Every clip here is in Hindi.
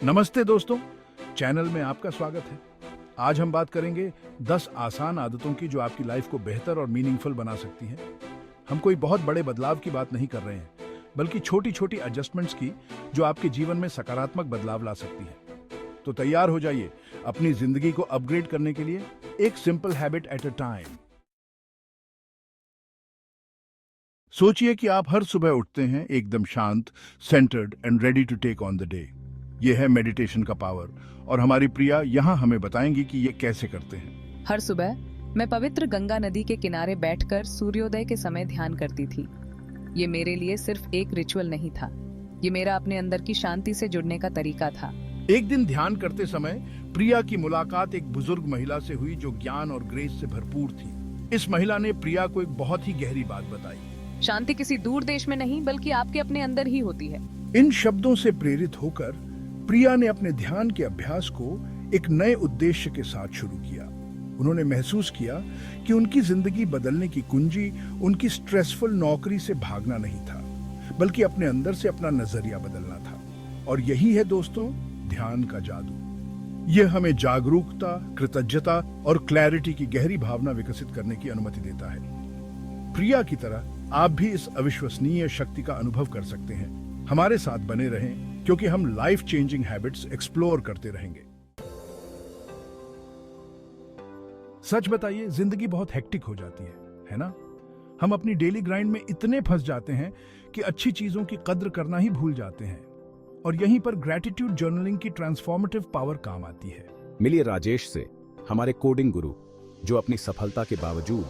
नमस्ते दोस्तों, चैनल में आपका स्वागत है। आज हम बात करेंगे 10 आसान आदतों की जो आपकी लाइफ को बेहतर और मीनिंगफुल बना सकती हैं। हम कोई बहुत बड़े बदलाव की बात नहीं कर रहे हैं, बल्कि छोटी छोटी एडजस्टमेंट्स की जो आपके जीवन में सकारात्मक बदलाव ला सकती हैं। तो तैयार हो जाइए अपनी जिंदगी को अपग्रेड करने के लिए एक simple habit at a time. सोचिए कि आप हर सुबह उठते हैं एकदम शांत, centered and ready to take on the day. ये है मेडिटेशन का पावर और हमारी प्रिया यहाँ हमें बताएंगी कि ये कैसे करते हैं। हर सुबह मैं पवित्र गंगा नदी के किनारे बैठकर सूर्योदय के समय ध्यान करती थी। ये मेरे लिए सिर्फ एक रिचुअल नहीं था, ये मेरा अपने अंदर की शांति से जुड़ने का तरीका था। एक दिन ध्यान करते समय प्रिया की मुलाकात एक बुजुर्ग महिला से हुई जो ज्ञान और ग्रेस से भरपूर थी। इस महिला ने प्रिया को एक बहुत ही गहरी बात बताई। शांति किसी दूर देश में नहीं बल्कि आपके अपने अंदर ही होती है। इन शब्दों से प्रेरित होकर प्रिया ने अपने ध्यान के अभ्यास को एक नए उद्देश्य के साथ शुरू किया। उन्होंने महसूस किया कि उनकी जिंदगी बदलने की कुंजी उनकी स्ट्रेसफुल नौकरी से भागना नहीं था, बल्कि अपने अंदर से अपना नजरिया बदलना था। और यही है दोस्तों, ध्यान का जादू। यह हमें जागरूकता, कृतज्ञता और क्लैरिटी की गहरी भावना विकसित करने की अनुमति देता है। प्रिया की तरह आप भी इस अविश्वसनीय शक्ति का अनुभव कर सकते हैं। हमारे साथ बने रहें, क्योंकि हम लाइफ चेंजिंग हैबिट्स एक्सप्लोर करते रहेंगे। सच बताइए, जिंदगी बहुत हेक्टिक हो जाती है ना? हम अपनी डेली ग्राइंड में इतने फंस जाते हैं कि अच्छी चीजों की कद्र करना ही भूल जाते हैं। और यहीं पर ग्रेटिट्यूड जर्नलिंग की ट्रांसफॉर्मेटिव पावर काम आती है। मिलिए राजेश से, हमारे कोडिंग गुरु, जो अपनी सफलता के बावजूद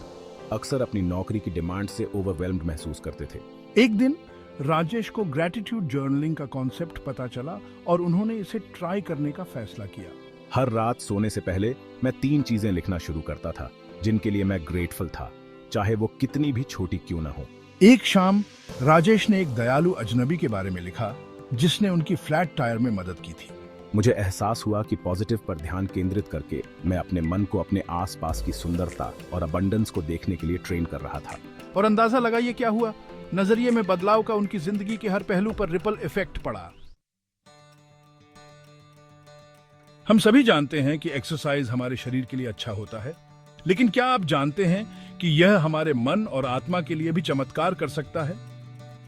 अक्सर अपनी नौकरी की डिमांड से ओवरवेल्म्ड महसूस करते थे। एक दिन राजेश को ग्रेटिट्यूड जर्नलिंग का कॉन्सेप्ट पता चला और उन्होंने इसे ट्राई करने का फैसला किया। हर रात सोने से पहले मैं 3 चीजें लिखना शुरू करता था जिनके लिए मैं ग्रेटफुल था, चाहे वो कितनी भी छोटी क्यों ना हो। एक शाम राजेश ने एक दयालु अजनबी के बारे में लिखा जिसने उनकी फ्लैट टायर में मदद की थी। मुझे एहसास हुआ कि पॉजिटिव पर ध्यान केंद्रित करके मैं अपने मन को अपने आसपास की सुंदरता और अबंडेंस को देखने के लिए ट्रेन कर रहा था। और अंदाजा लगाइए क्या हुआ? नजरिए में बदलाव का उनकी जिंदगी के हर पहलू पर रिपल इफेक्ट पड़ा। हम सभी जानते हैं कि एक्सरसाइज हमारे शरीर के लिए अच्छा होता है, लेकिन क्या आप जानते हैं कि यह हमारे मन और आत्मा के लिए भी चमत्कार कर सकता है?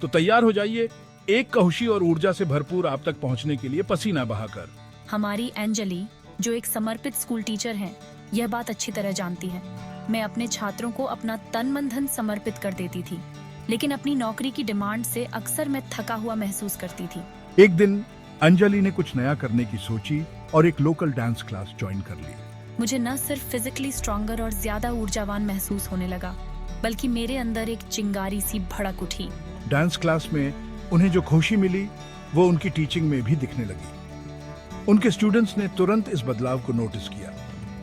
तो तैयार हो जाइए एक खुशी और ऊर्जा से भरपूर आप तक पहुंचने के लिए पसीना बहाकर। हमारी अंजलि, जो एक समर्पित स्कूल टीचर हैं, यह बात अच्छी तरह जानती है। मैं अपने छात्रों को अपना तन मन धन समर्पित कर देती थी, लेकिन अपनी नौकरी की डिमांड से अक्सर मैं थका हुआ महसूस करती थी। एक दिन अंजलि ने कुछ नया करने की सोची और एक लोकल डांस क्लास ज्वाइन कर ली। मुझे न सिर्फ फिजिकली स्ट्रॉन्गर और ज्यादा ऊर्जावान महसूस होने लगा, बल्कि मेरे अंदर एक चिंगारी सी भड़क उठी। डांस क्लास में उन्हें जो खुशी मिली वो उनकी टीचिंग में भी दिखने लगी। उनके स्टूडेंट्स ने तुरंत इस बदलाव को नोटिस किया।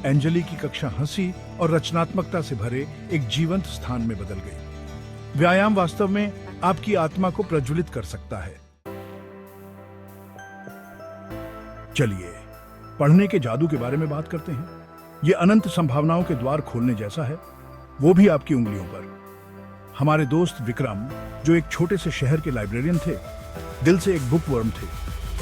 अंजलि की कक्षा हंसी और रचनात्मकता से भरे एक जीवंत स्थान में बदल गई। व्यायाम वास्तव में आपकी आत्मा को प्रज्वलित कर सकता है। चलिए पढ़ने के जादू के बारे में बात करते हैं। ये अनंत संभावनाओं के द्वार खोलने जैसा है, वो भी आपकी उंगलियों पर। हमारे दोस्त विक्रम, जो एक छोटे से शहर के लाइब्रेरियन थे, दिल से एक बुकवर्म थे,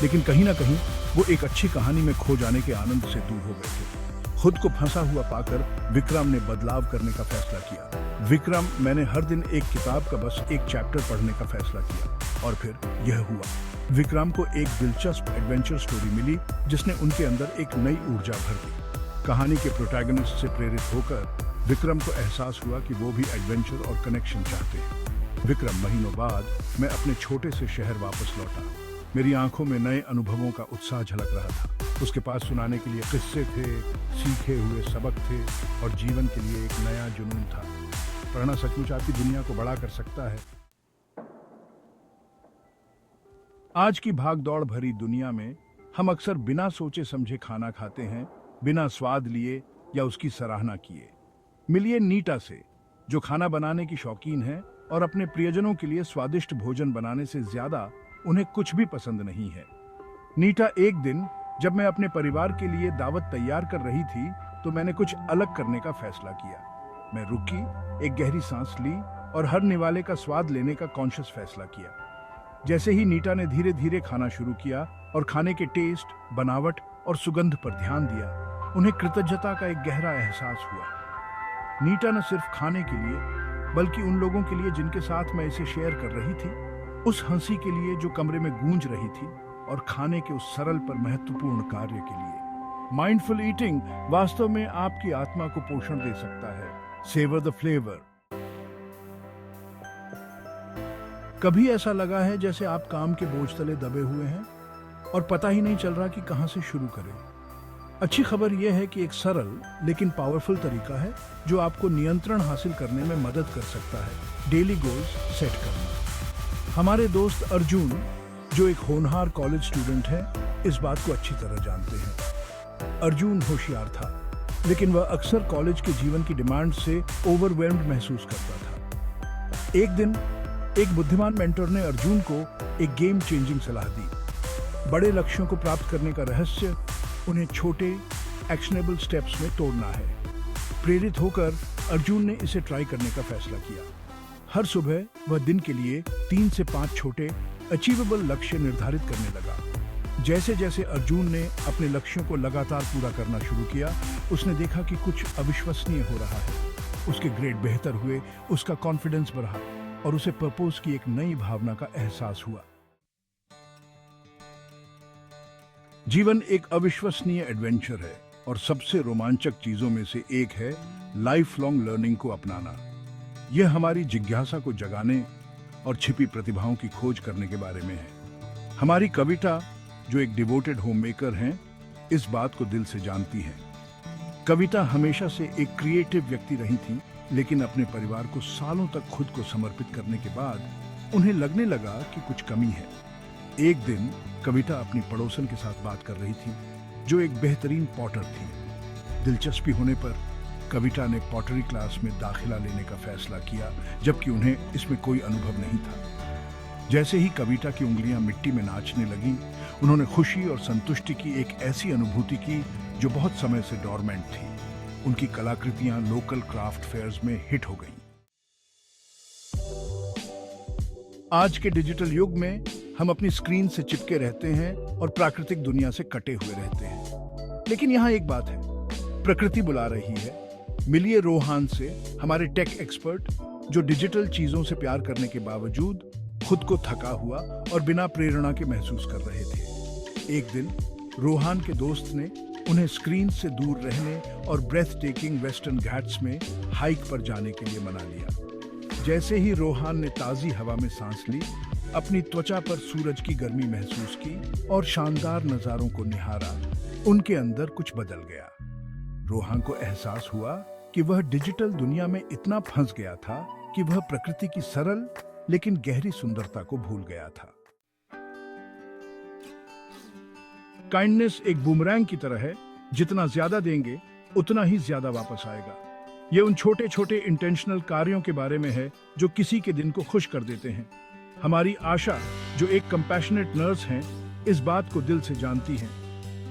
लेकिन कहीं ना कहीं वो एक अच्छी कहानी में खो जाने के आनंद से दूर हो गए थे। खुद को फंसा हुआ पाकर विक्रम ने बदलाव करने का फैसला किया। विक्रम, मैंने हर दिन एक किताब का बस एक चैप्टर पढ़ने का फैसला किया। और फिर यह हुआ। विक्रम को एक दिलचस्प एडवेंचर स्टोरी मिली जिसने उनके अंदर एक नई ऊर्जा भर दी। कहानी के प्रोटैगनिस्ट से प्रेरित होकर विक्रम को एहसास हुआ कि वो भी एडवेंचर और कनेक्शन चाहते हैं। विक्रम, महीनों बाद मैं अपने छोटे से शहर वापस लौटा। मेरी आंखों में नए अनुभवों का उत्साह झलक रहा था। उसके पास सुनाने के लिए किस्से थे, सीखे हुए सबक थे और जीवन के लिए एक नया जुनून था। पढ़ना सचमुच आपकी दुनिया को बड़ा कर सकता है। आज की भागदौड़ भरी दुनिया में हम अक्सर बिना सोचे समझे खाना खाते हैं, बिना स्वाद लिए या उसकी सराहना किए। मिलिए नीटा से, जो खाना बनाने की शौकीन है और अपने प्रियजनों के लिए स्वादिष्ट भोजन बनाने से ज्यादा उन्हें कुछ भी पसंद नहीं है। नीटा, एक दिन जब मैं अपने परिवार के लिए दावत तैयार कर रही थी तो मैंने कुछ अलग करने का फैसला किया। मैं रुकी, एक गहरी सांस ली और हर निवाले का स्वाद लेने का कॉन्शियस फैसला किया। जैसे ही नीटा ने धीरे धीरे खाना शुरू किया और खाने के टेस्ट, बनावट और सुगंध पर ध्यान दिया, उन्हें कृतज्ञता का एक गहरा एहसास हुआ। नीटा न सिर्फ खाने के लिए बल्कि उन लोगों के लिए जिनके साथ मैं इसे शेयर कर रही थी, उस हंसी के लिए जो कमरे में गूंज रही थी और खाने के उस सरल पर महत्वपूर्ण कार्य के लिए। माइंडफुल ईटिंग वास्तव में आपकी आत्मा को पोषण दे सकता है। Savour the flavour. कभी ऐसा लगा है जैसे आप काम के बोझ तले दबे हुए हैं और पता ही नहीं चल रहा कि कहां से शुरू करें? अच्छी खबर यह है कि एक सरल लेकिन पावरफुल तरीका है जो आपको नियंत्रण हासिल करने में मदद कर सकता है। डेली गोल्स सेट करना। हमारे दोस्त अर्जुन, जो एक होनहार कॉलेज स्टूडेंट है, इस बात को अच्छी तरह जानते हैं। अर्जुन होशियार था, लेकिन वह अक्सर कॉलेज के जीवन की डिमांड से ओवरवेल्म्ड महसूस करता था। एक दिन एक बुद्धिमान मेंटर ने अर्जुन को एक गेम चेंजिंग सलाह दी। बड़े लक्ष्यों को प्राप्त करने का रहस्य उन्हें छोटे एक्शनेबल स्टेप्स में तोड़ना है। प्रेरित होकर अर्जुन ने इसे ट्राई करने का फैसला किया। हर सुबह वह दिन के लिए 3 से 5 छोटे अचीवेबल लक्ष्य निर्धारित करने लगा। जैसे जैसे अर्जुन ने अपने लक्ष्यों को लगातार पूरा करना शुरू किया, उसने देखा कि कुछ अविश्वसनीय हो रहा है। उसके ग्रेड बेहतर हुए, उसका कॉन्फिडेंस बढ़ा और उसे पर्पस की एक नई भावना का एहसास हुआ। जीवन एक अविश्वसनीय एडवेंचर है और सबसे रोमांचक चीजों में से एक है लाइफ लॉन्ग लर्निंग को अपनाना। यह हमारी जिज्ञासा को जगाने और छिपी प्रतिभाओं की खोज करने के बारे में है। हमारी कविता, जो एक डिवोटेड होममेकर हैं, इस बात को दिल से जानती हैं। कविता हमेशा से एक क्रिएटिव व्यक्ति रही थी, लेकिन अपने परिवार को सालों तक खुद को समर्पित करने के बाद उन्हें लगने लगा कि कुछ कमी है। एक दिन कविता अपनी पड़ोसन के साथ बात कर रही थी, जो एक बेहतरीन पॉटर थी। दिलचस्पी होने पर कविता ने पॉटरी क्लास में दाखिला लेने का फैसला किया, जबकि उन्हें इसमें कोई अनुभव नहीं था। जैसे ही कविता की उंगलियां मिट्टी में नाचने लगीं, उन्होंने खुशी और संतुष्टि की एक ऐसी अनुभूति की जो बहुत समय से डोरमेंट थी। उनकी कलाकृतियां लोकल क्राफ्ट फेयर्स में हिट हो गईं। आज के डिजिटल युग में हम अपनी स्क्रीन से चिपके रहते हैं और प्राकृतिक दुनिया से कटे हुए रहते हैं। लेकिन यहाँ एक बात है, प्रकृति बुला रही है। मिलिए रोहान से, हमारे टेक एक्सपर्ट, जो डिजिटल चीजों से प्यार करने के बावजूद खुद को थका हुआ और बिना प्रेरणा के महसूस कर रहे थे। एक दिन रोहान के दोस्त ने उन्हें स्क्रीन से दूर रहने और ब्रेथ टेकिंग वेस्टर्न घाट्स में हाइक पर जाने के लिए मना लिया। जैसे ही रोहान ने ताजी हवा में सांस ली, अपनी त्वचा पर सूरज की गर्मी महसूस की और शानदार नजारों को निहारा, उनके अंदर कुछ बदल गया। रोहान को एहसास हुआ कि वह डिजिटल दुनिया में इतना फंस गया था कि वह प्रकृति की सरल लेकिन गहरी सुंदरता को भूल गया था। काइंडनेस एक बूमरैंग की तरह है, जितना ज्यादा देंगे उतना ही ज्यादा वापस आएगा। ये उन छोटे छोटे इंटेंशनल कार्यों के बारे में है जो किसी के दिन को खुश कर देते हैं। हमारी आशा, जो एक कंपैशनेट नर्स हैं, इस बात को दिल से जानती हैं।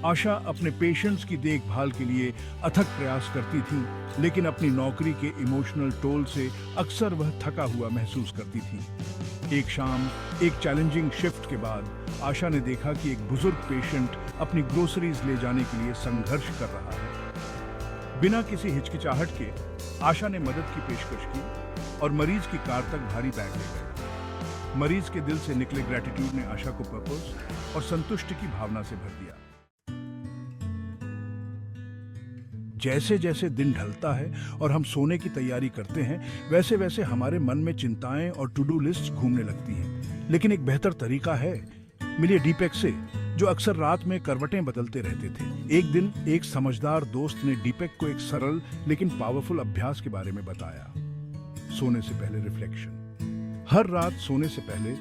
आशा अपने पेशेंट्स की देखभाल के लिए अथक प्रयास करती थी, लेकिन अपनी नौकरी के इमोशनल टोल से अक्सर वह थका हुआ महसूस करती थी। एक शाम एक चैलेंजिंग शिफ्ट के बाद आशा ने देखा कि एक बुजुर्ग पेशेंट अपनी ग्रोसरीज ले जाने के लिए संघर्ष कर रहा है। बिना किसी हिचकिचाहट के आशा ने मदद की पेशकश की और मरीज की कार तक भारी बैग ले गए। मरीज के दिल से निकले ग्रेटिट्यूड ने आशा को पर्पस और संतुष्टि की भावना से भर दिया। जैसे जैसे दिन ढलता है और हम सोने की तैयारी करते हैं, वैसे वैसे हमारे मन में चिंताएं और टू डू लिस्ट घूमने लगती हैं। लेकिन एक बेहतर तरीका है, मिलिए दीपक से, जो अक्सर रात में करवटें बदलते रहते थे। एक दिन एक समझदार दोस्त ने दीपक को एक सरल लेकिन पावरफुल अभ्यास के बारे में बताया। सोने से पहले रिफ्लेक्शन। हर रात सोने से पहले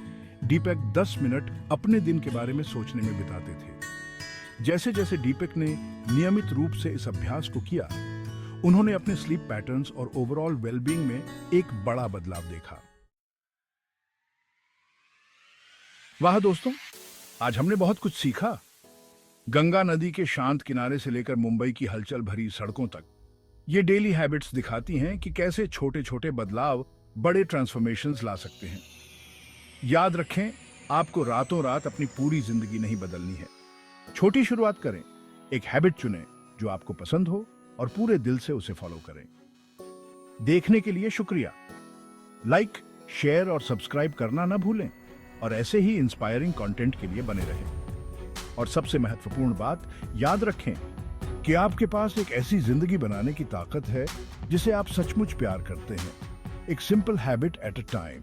दीपक 10 मिनट अपने दिन के बारे में सोचने में बिताते थे। जैसे जैसे दीपक ने नियमित रूप से इस अभ्यास को किया, उन्होंने अपने स्लीप पैटर्न्स और ओवरऑल वेलबींग में एक बड़ा बदलाव देखा। वाह दोस्तों, आज हमने बहुत कुछ सीखा। गंगा नदी के शांत किनारे से लेकर मुंबई की हलचल भरी सड़कों तक, ये डेली हैबिट्स दिखाती हैं कि कैसे छोटे छोटे बदलाव बड़े ट्रांसफॉर्मेशंस ला सकते हैं। याद रखें, आपको रातों रात अपनी पूरी जिंदगी नहीं बदलनी है। छोटी शुरुआत करें, एक हैबिट चुनें जो आपको पसंद हो और पूरे दिल से उसे फॉलो करें। देखने के लिए शुक्रिया। लाइक, शेयर और सब्सक्राइब करना ना भूलें और ऐसे ही इंस्पायरिंग कंटेंट के लिए बने रहें। और सबसे महत्वपूर्ण बात याद रखें कि आपके पास एक ऐसी जिंदगी बनाने की ताकत है जिसे आप सचमुच प्यार करते हैं। एक simple habit at a time.